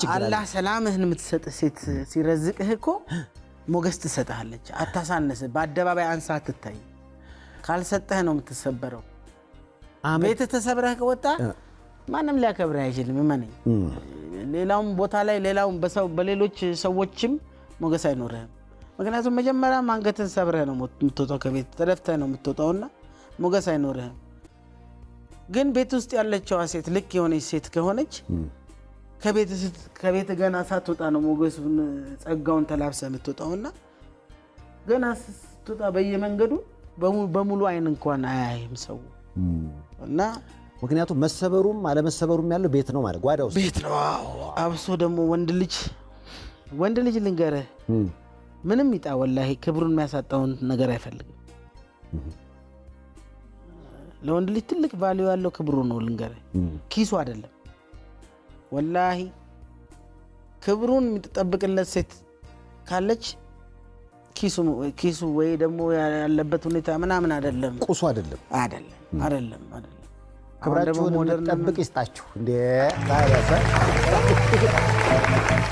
አላህ ሰላምህን የምትሰጥ ሴት ሲረዝቅህ እኮ ሞገስ ትሰጣለች አታሳነስ በአደባባይ አንሳ አትታይ ካልሰጠህ ነው የምትሰበረው ቤት ተሰብረህ ከወጣ ማንም ሊያከብርህ አይችልም ማነኝ ሌላውም ቦታ ላይ ሌላውም በሌሎች ሰዎችም ሞገስ አይኖርህም ምክንያቱም መጀመሪያ ማንገትን ሰብረህ ነው የምትወጣው ከቤት ተደፍተህ ነው የምትወጣውና ሞገስ አይኖርህም ግን ቤት ውስጥ ያለችው ሴት ልክ የሆነች ሴት ከሆነች ከቤት ገና ሳትወጣ ነው ሞገሱን ጸጋውን ተላብሰህ የምትወጣውና ገና ስትወጣ በየመንገዱ በሙሉ አይን እንኳን አያይም ሰው እና ምክንያቱም መሰበሩም አለመሰበሩም ያለው ቤት ነው ማለት ጓዳው ቤት ነው አብሶ ደግሞ ወንድ ልጅ ልንገርህ ምንም ይጣ ወላሂ ክብሩን የሚያሳጣውን ነገር አይፈልግም ለወንድ ልጅ ትልቅ ቫልዩ ያለው ክብሩ ነው ልንገርህ ኪሱ አይደለም ወላሂ ክብሩን የምትጠብቅለት ሴት ካለች ኪሱ ወይ ደግሞ ያለበት ሁኔታ ምናምን አይደለም ቁሱ አይደለም ክብራችሁን ጠብቅ ይስጣችሁ እንዴ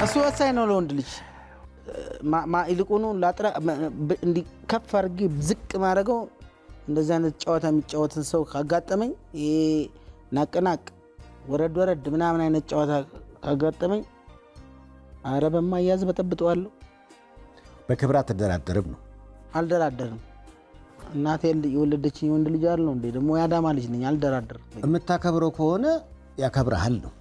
እሱ ወሳኝ ነው ለወንድ ልጅ ይልቁኑ ላጥራ እንዲ ከፍ አድርጌ ዝቅ ማድረገው እንደዛ አይነት ጨዋታ የሚጫወትን ሰው ካጋጠመኝ ይሄ ናቅናቅ ወረድ ምናምን አይነት ጨዋታ ካጋጠመኝ አረበማ ያዝ በጠብጠዋለሁ በክብራት ተደራደርም ነው አልደራደርም እናቴ የወለደችኝ ወንድ ልጅ አይደል ነው እንዴ ደግሞ ያዳማ ልጅ ነኝ አልደራደርም የምታከብረው ከሆነ ያከብራል ነው